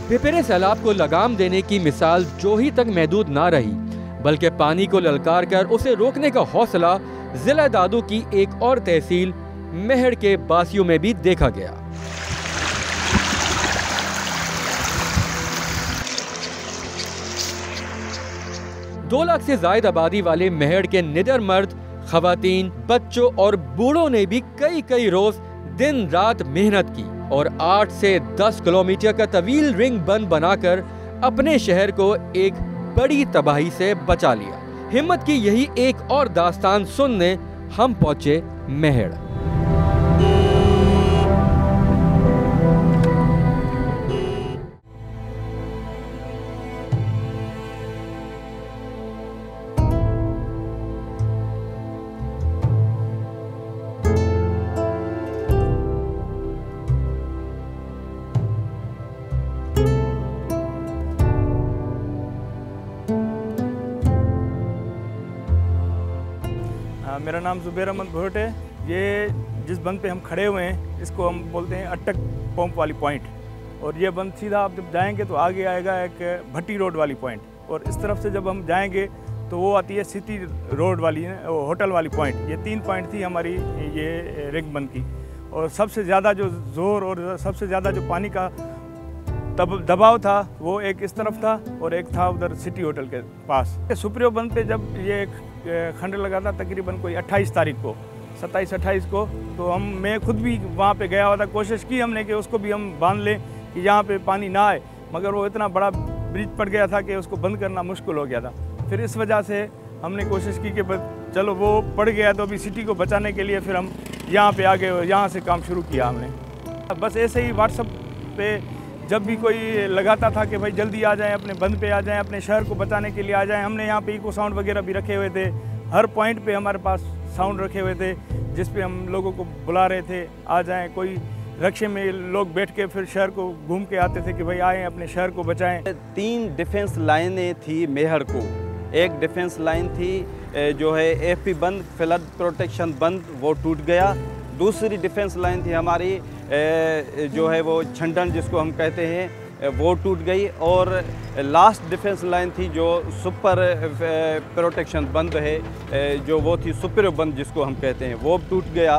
पिपरे सैलाब को लगाम देने की मिसाल जोही तक महदूद ना रही, बल्कि पानी को ललकार कर उसे रोकने का हौसला जिला दादू की एक और तहसील मेहड़ के बासियों में भी देखा गया। दो लाख से ज्यादा आबादी वाले मेहड़ के निडर मर्द, खवातीन, बच्चों और बूढ़ों ने भी कई रोज दिन रात मेहनत की और 8 से 10 किलोमीटर का तवील रिंग बंद बनाकर अपने शहर को एक बड़ी तबाही से बचा लिया। हिम्मत की यही एक और दास्तान सुनने हम पहुंचे मेहड़। मेरा नाम जुबैर अहमद भुट्ट है। ये जिस बंद पे हम खड़े हुए हैं इसको हम बोलते हैं अटक पंप वाली पॉइंट, और ये बंद सीधा आप जब जाएंगे तो आगे आएगा एक भट्टी रोड वाली पॉइंट, और इस तरफ से जब हम जाएंगे तो वो आती है सिटी रोड वाली होटल वाली पॉइंट। ये 3 पॉइंट थी हमारी ये रिंग बंद की, और सबसे ज़्यादा जो ज़ोर और सबसे ज़्यादा जो पानी का दबाव था वो एक इस तरफ था और एक था उधर सिटी होटल के पास। सुप्रियो बंद पे जब ये खंड लगा था तकरीबन कोई 28 तारीख को, 27-28 को, तो मैं खुद भी वहाँ पे गया हुआ था। कोशिश की हमने कि उसको भी हम बांध लें कि यहाँ पे पानी ना आए, मगर वो इतना बड़ा ब्रिज पड़ गया था कि उसको बंद करना मुश्किल हो गया था। फिर इस वजह से हमने कोशिश की कि चलो वो पड़ गया तो अभी सिटी को बचाने के लिए फिर हम यहाँ पे आ गए, यहाँ से काम शुरू किया हमने। बस ऐसे ही व्हाट्सएप पे जब भी कोई लगाता था कि भाई जल्दी आ जाएं, अपने बंद पे आ जाएं, अपने शहर को बचाने के लिए आ जाएं। हमने यहाँ पे इको साउंड वगैरह भी रखे हुए थे, हर पॉइंट पे हमारे पास साउंड रखे हुए थे जिस पे हम लोगों को बुला रहे थे आ जाएं। कोई रक्शे में लोग बैठ के फिर शहर को घूम के आते थे कि भाई आएँ अपने शहर को बचाएँ। 3 डिफेंस लाइनें थी मेहड़ को। एक डिफेंस लाइन थी जो है एफपी बंद, फ्लड प्रोटेक्शन बंद, वो टूट गया। दूसरी डिफेंस लाइन थी हमारी जो है वो छंडन जिसको हम कहते हैं, वो टूट गई। और लास्ट डिफेंस लाइन थी जो सुपर प्रोटेक्शन बंद है, जो वो थी सुपर बंद जिसको हम कहते हैं, वो टूट गया।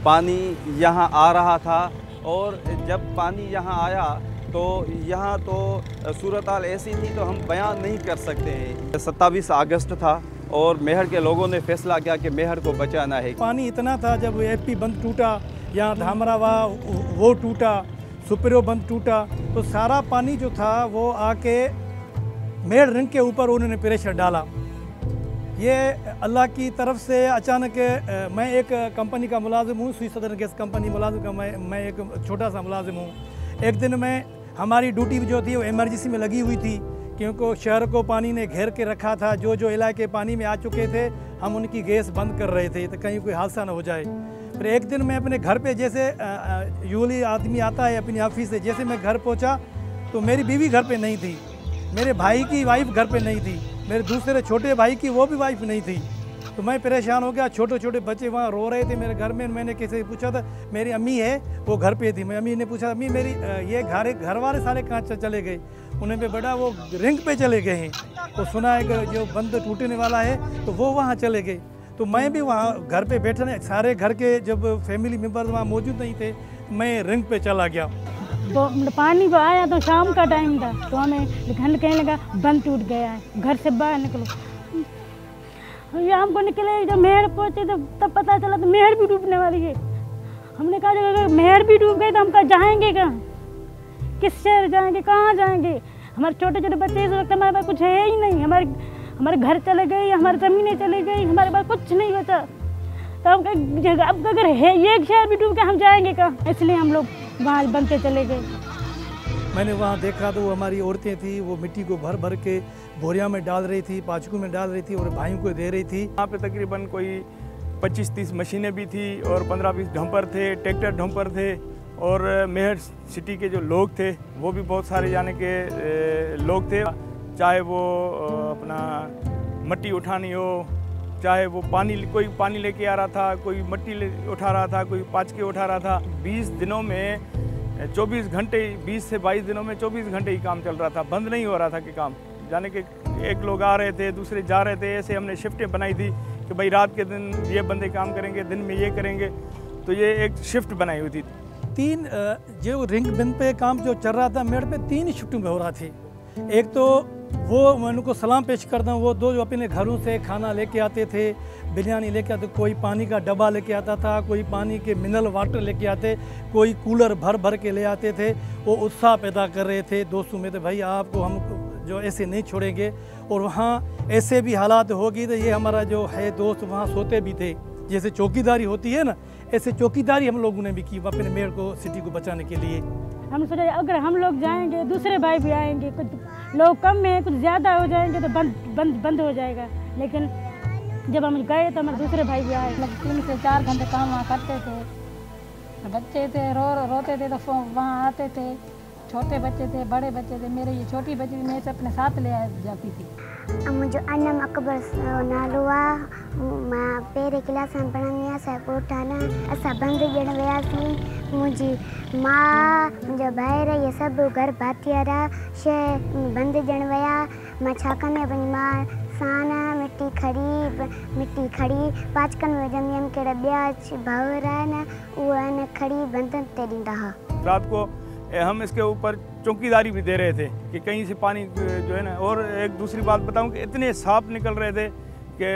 पानी यहाँ आ रहा था, और जब पानी यहाँ आया तो यहाँ तो सूरत हाल ऐसी थी तो हम बयान नहीं कर सकते हैं। 27 अगस्त था और मेहड़ के लोगों ने फैसला किया कि मेहड़ को बचाना है। पानी इतना था, जब एफपी बंद टूटा, यहाँ धामरावा वो टूटा, सुपरियो बंद टूटा, तो सारा पानी जो था वो आके मेहड़ रिंग के ऊपर उन्होंने प्रेशर डाला। ये अल्लाह की तरफ से अचानक, मैं एक कंपनी का मुलाजिम हूँ, स्विस सदर्न गैस कंपनी मुलाजिम का मैं एक छोटा सा मुलाजिम हूँ। एक दिन में हमारी ड्यूटी जो थी वो इमरजेंसी में लगी हुई थी, क्योंकि शहर को पानी ने घेर के रखा था। जो इलाके पानी में आ चुके थे हम उनकी गैस बंद कर रहे थे तो कहीं कोई हादसा ना हो जाए। फिर एक दिन मैं अपने घर पे, जैसे यूली आदमी आता है अपनी ऑफिस से, जैसे मैं घर पहुंचा तो मेरी बीवी घर पे नहीं थी, मेरे भाई की वाइफ घर पे नहीं थी, मेरे दूसरे छोटे भाई की वो भी वाइफ नहीं थी। तो मैं परेशान हो गया। छोटे छोटे बच्चे वहाँ रो रहे थे मेरे घर में। मैंने किसी से पूछा था, मेरी अम्मी है वो घर पे थी। मैं अम्मी ने पूछा, अम्मी मेरी ये घर वाले सारे कहाँ चले गए? उन्हें पे बड़ा वो रिंग पे चले गए हैं, तो सुना है कि जो बंद टूटने वाला है तो वो वहाँ चले गए। तो मैं भी वहाँ घर पे बैठने, सारे घर के जब फैमिली मेम्बर वहाँ मौजूद नहीं थे, मैं रिंग पे चला गया। पानी को आया तो शाम का टाइम था, तो हमें ठंड कहने लगा बंद टूट गया है, घर से बाहर निकलो। या हमको निकले, जब मेहड़ पहुँचे तब पता चला तो मेहड़ भी डूबने वाली है। हमने कहा अगर मेहड़ भी डूब गई तो हम कहाँ जाएंगे, कहाँ, किस शहर जाएंगे, कहाँ जाएंगे? हमारे छोटे छोटे बच्चे इस वक्त हमारे पास कुछ है ही नहीं। हमारे घर चले गए, हमारी ज़मीनें चली गई, हमारे पास कुछ नहीं बचा। तो हम अब अगर है ये शहर भी डूब गया हम जाएंगे कहाँ? इसलिए हम लोग वहाँ बनते चले गए। मैंने वहाँ देखा तो वो हमारी औरतें थी, वो मिट्टी को भर भर के बोरिया में डाल रही थी, पाचकू में डाल रही थी और भाइयों को दे रही थी। यहाँ पे तकरीबन कोई 25-30 मशीनें भी थी और 15-20 डंपर थे, ट्रैक्टर डंपर थे, और मेहड़ सिटी के जो लोग थे वो भी बहुत सारे जाने के लोग थे। चाहे वो अपना मट्टी उठानी हो, चाहे वो कोई पानी लेके आ रहा था, कोई मट्टी उठा रहा था, कोई पाचके उठा रहा था। 20 दिनों में 24 घंटे 20 से 22 दिनों में 24 घंटे ही काम चल रहा था, बंद नहीं हो रहा था कि काम जाने के एक लोग आ रहे थे दूसरे जा रहे थे। ऐसे हमने शिफ्टें बनाई थी कि भाई रात के दिन ये बंदे काम करेंगे, दिन में ये करेंगे, तो ये एक शिफ्ट बनाई हुई थी। 3 जो रिंग बंद पे काम जो चल रहा था मेड़ पे 3 शिफ्टों में हो रहा थी। एक तो वो मैं उनको सलाम पेश करता हूँ, वो 2 जो अपने घरों से खाना लेके आते थे, बिरयानी लेके आते, कोई पानी का डब्बा लेके आता था, कोई पानी के मिनरल वाटर लेके आते, कोई कूलर भर भर के ले आते थे। वो उत्साह पैदा कर रहे थे दोस्तों में, तो भाई आपको हम जो ऐसे नहीं छोड़ेंगे। और वहाँ ऐसे भी हालात होगी तो ये हमारा जो है दोस्त वहाँ सोते भी थे, जैसे चौकीदारी होती है ना, ऐसे चौकीदारी हम लोगों ने भी की अपने मेयर को, सिटी को बचाने के लिए। हम सोचा अगर हम लोग जाएंगे दूसरे भाई भी आएंगे, कुछ लोग कम में कुछ ज़्यादा हो जाएंगे तो बंद हो जाएगा। लेकिन जब हम गए तो हमारे दूसरे भाई भी आए। 3 से 4 घंटे काम वहाँ करते थे। बच्चे थे रोते थे तो वहाँ आते थे, छोटे बच्चे थे बड़े बच्चे थे। मेरे ये छोटी बच्ची मैं से अपने साथ ले जाती थी। मुझे अन्नम अकबर नालो आहे, मां पहिरें क्लास में पढ़ंदी आहियां। कोठाना असां बंद ॾियणु वियासीं। मुंहिंजी माउ मुंहिंजा भाइर इहे सभु घर भातियारा शइ बंद ॾियणु विया। मां छा कंदी आहियां, पंहिंजी माउ सान मिटी खड़ी पाचकनि में विझंदी हुअमि। कहिड़ा ॿिया भाउर आहिनि उहे न खड़ी बंदनि ते ॾींदा हुआ। रात को हम इसके ऊपर चौकीदारी भी दे रहे थे कि कहीं से पानी जो है ना। और एक दूसरी बात बताऊं कि इतने सांप निकल रहे थे कि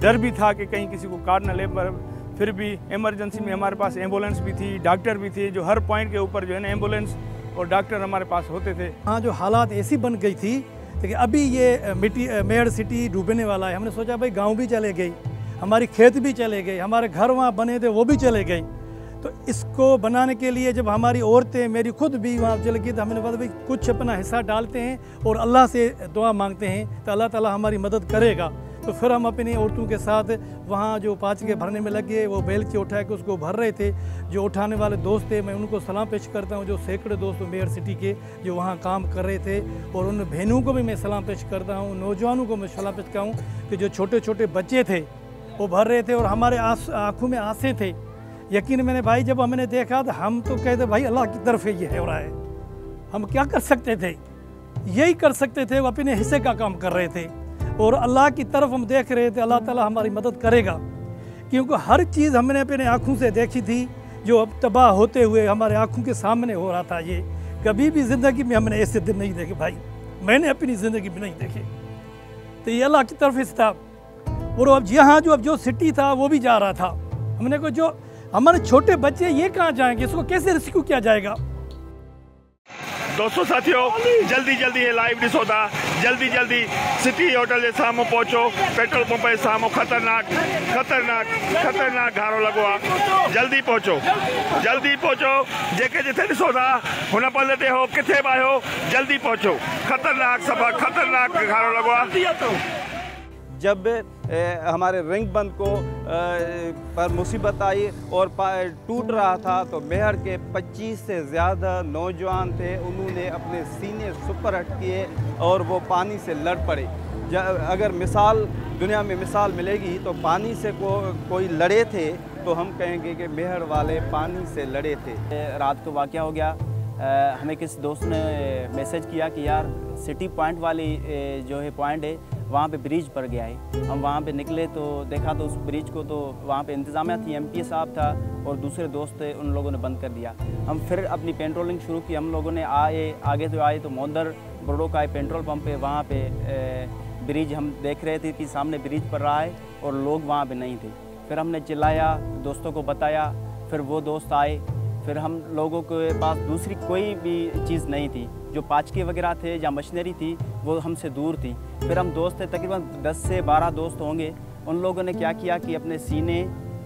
डर भी था कि कहीं किसी को काट न ले, पर फिर भी इमरजेंसी में हमारे पास एम्बुलेंस भी थी, डॉक्टर भी थे, जो हर पॉइंट के ऊपर जो है ना एम्बुलेंस और डॉक्टर हमारे पास होते थे। हाँ, जो हालात ऐसी बन गई थी कि अभी ये मेयर सिटी डूबने वाला है। हमने सोचा भाई गाँव भी चले गई, हमारी खेत भी चले गए, हमारे घर वहाँ बने थे वो भी चले गए। तो इसको बनाने के लिए जब हमारी औरतें, मेरी खुद भी वहाँ चल गई, तो हमने बोला भाई कुछ अपना हिस्सा डालते हैं और अल्लाह से दुआ मांगते हैं तो अल्लाह ताला हमारी मदद करेगा। तो फिर हम अपनी औरतों के साथ वहाँ जो पाचके भरने में लगे, वो बेलचे उठा के उसको भर रहे थे। जो उठाने वाले दोस्त थे मैं उनको सलाम पेश करता हूँ, जो सैकड़े दोस्त मेयर सिटी के जो वहाँ काम कर रहे थे। और उन बहनों को भी मैं सलाम पेश करता हूँ, नौजवानों को मैं सलाम पेश करता हूँ कि जो छोटे छोटे बच्चे थे वो भर रहे थे और हमारे आँखों में आंसें थे। यकीन मैंने भाई जब हमने देखा तो हम तो कहते भाई अल्लाह की तरफ ये हो रहा है, हम क्या कर सकते थे, यही कर सकते थे। वो अपने हिस्से का काम कर रहे थे और अल्लाह की तरफ हम देख रहे थे, अल्लाह ताला हमारी मदद करेगा। क्योंकि हर चीज़ हमने अपने आँखों से देखी थी, जो अब तबाह होते हुए हमारे आँखों के सामने हो रहा था। ये कभी भी ज़िंदगी में हमने ऐसे दिन नहीं देखे भाई, मैंने अपनी ज़िंदगी में नहीं देखे। तो ये अल्लाह की तरफ से था। और अब यहाँ जो सिटी था वो भी जा रहा था। हमने को जो हमारे छोटे बच्चे ये कहाँ जाएंगे, इसको कैसे रेस्क्यू किया जाएगा। दोस्तों साथियों, जल्दी ये लाइव ॾिसो था, जल्दी सिटी होटल जे साम्हूं पहुचो। पेट्रोल पंप जे साम्हूं खतरनाक घारो लॻो आहे। जल्दी पहुचो, जेके जिथे ॾिसो था हुन पल ते हो किथे बि आहियो, जल्दी पहुचो। खतरनाक घारो लॻो आहे। जब हमारे रिंग बंद को पर मुसीबत आई और टूट रहा था तो मेहर के 25 से ज़्यादा नौजवान थे, उन्होंने अपने सीने सुपर किए और वो पानी से लड़ पड़े। अगर दुनिया में मिसाल मिलेगी तो पानी से कोई लड़े थे तो हम कहेंगे कि मेहर वाले पानी से लड़े थे। रात को वाक़या हो गया, हमें किसी दोस्त ने मैसेज किया कि यार सिटी पॉइंट वाली जो है पॉइंट है वहाँ पे ब्रिज पर गया है। हम वहाँ पे निकले तो देखा तो उस ब्रिज को तो वहाँ पे इंतज़ामिया थी, एमपी साहब था और दूसरे दोस्त थे, उन लोगों ने बंद कर दिया। हम फिर अपनी पेट्रोलिंग शुरू की। हम लोगों ने आगे तो मोदर बड़ों का पेट्रोल पंप है, वहाँ पे ब्रिज हम देख रहे थे कि सामने ब्रिज पर रहा है और लोग वहाँ पे नहीं थे। फिर हमने चिल्लाया, दोस्तों को बताया, फिर वो दोस्त आए। फिर हम लोगों के पास दूसरी कोई भी चीज़ नहीं थी, जो पाचके वगैरह थे या मशीनरी थी वो हमसे दूर थी। फिर हम दोस्त थे, तकरीबन 10 से 12 दोस्त होंगे। उन लोगों ने क्या किया कि अपने सीने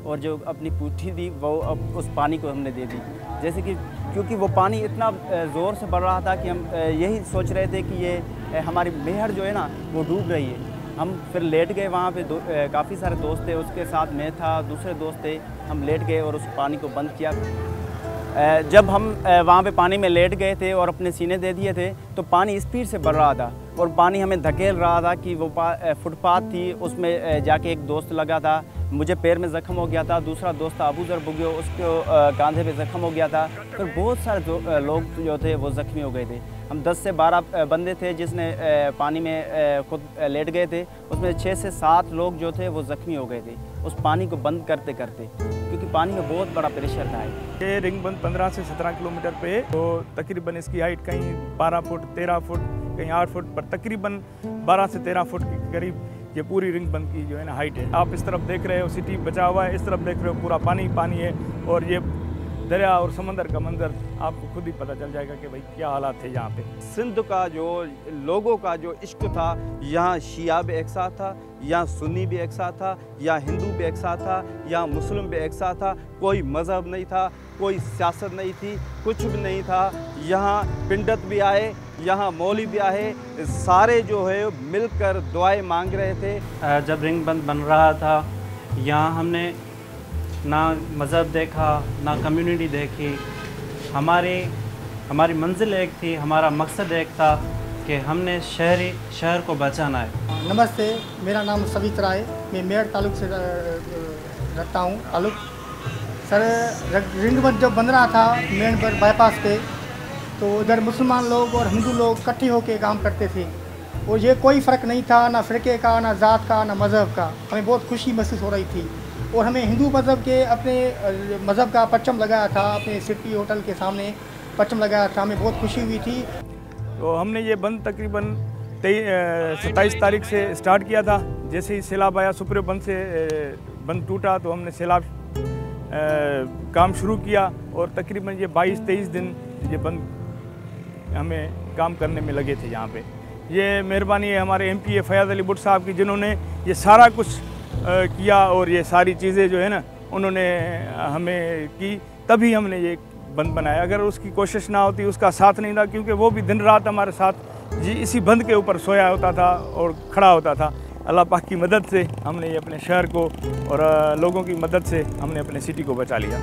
और जो अपनी पूठी थी वो अब उस पानी को हमने दे दी। जैसे कि क्योंकि वो पानी इतना ज़ोर से बढ़ रहा था कि हम यही सोच रहे थे कि ये हमारी मेहर जो है ना वो डूब रही है। हम फिर लेट गए वहाँ पे, काफ़ी सारे दोस्त थे, उसके साथ मैं था, दूसरे दोस्त थे। हम लेट गए और उस पानी को बंद किया। जब हम वहाँ पे पानी में लेट गए थे और अपने सीने दे दिए थे तो पानी स्पीड से बढ़ रहा था और पानी हमें धकेल रहा था कि वो फुटपाथ थी, उसमें जाके एक दोस्त लगा था, मुझे पैर में ज़ख्म हो गया था, दूसरा दोस्त था अबूजर बुगियो, उसको कंधे पे ज़ख्म हो गया था। तो बहुत सारे लोग जो थे वो ज़ख्मी हो गए थे। हम 10 से 12 बंदे थे जिसने पानी में खुद लेट गए थे, उसमें 6 से 7 लोग जो थे वो ज़ख्मी हो गए थे उस पानी को बंद करते करते, क्योंकि पानी में बहुत बड़ा प्रेशर था। ये रिंग बंद 15 से 17 किलोमीटर पे, तो तकरीबन इसकी हाइट कहीं 12 फुट 13 फुट कहीं 8 फुट पर तकरीबन 12 से 13 फुट के करीब ये पूरी रिंग बंद की जो है ना हाइट है। आप इस तरफ देख रहे हो सिटी बचा हुआ है, इस तरफ देख रहे हो पूरा पानी पानी है, और ये दरिया और समंदर का मंजर आपको खुद ही पता चल जाएगा कि भाई क्या हालात थे यहाँ पे। सिंध का जो लोगों का जो इश्क था, यहाँ शिया भी एक साथ था, यहाँ सुन्नी भी एक साथ था, यहाँ हिंदू भी एक साथ था, यहाँ मुस्लिम भी एक साथ था। कोई मज़हब नहीं था, कोई सियासत नहीं थी, कुछ भी नहीं था। यहाँ पिंडत भी आए, यहाँ मौली भी आए, सारे जो है मिलकर दुआएं मांग रहे थे। जब रिंग बंद बन रहा था, यहाँ हमने ना मज़हब देखा, ना कम्युनिटी देखी। हमारी मंजिल एक थी, हमारा मकसद एक था कि हमने शहर को बचाना है। नमस्ते, मेरा नाम सवित्रा है, मैं मेड़ तालुक से रखता हूँ तालुक। सर, रिंग बंद जब बन रहा था मेन पर बाईपास पे, तो उधर मुसलमान लोग और हिंदू लोग इकट्ठे होकर काम करते थे, और ये कोई फ़र्क नहीं था, ना फ़िरके का, ना ज़ात का, ना मज़हब का। हमें बहुत खुशी महसूस हो रही थी, और हमें हिंदू मज़हब के अपने मज़हब का परचम लगाया था, अपने सिटी होटल के सामने परचम लगाया था, हमें बहुत खुशी हुई थी। तो हमने ये बंद तकरीबन 27 तारीख से स्टार्ट किया था। जैसे ही सैलाब आया, सुपरो बंद से बंद टूटा, तो हमने सैलाब काम शुरू किया, और तकरीबन ये 22-23 दिन ये बंद हमें काम करने में लगे थे यहाँ पे। ये मेहरबानी है हमारे MP फयाज़ अली बुट साहब की, जिन्होंने ये सारा कुछ किया, और ये सारी चीज़ें जो है ना उन्होंने हमें की, तभी हमने ये बंद बनाया। अगर उसकी कोशिश ना होती, उसका साथ नहीं था, क्योंकि वो भी दिन रात हमारे साथ जी इसी बंद के ऊपर सोया होता था और खड़ा होता था। अल्लाह पाक की मदद से हमने ये अपने शहर को और लोगों की मदद से हमने अपने सिटी को बचा लिया।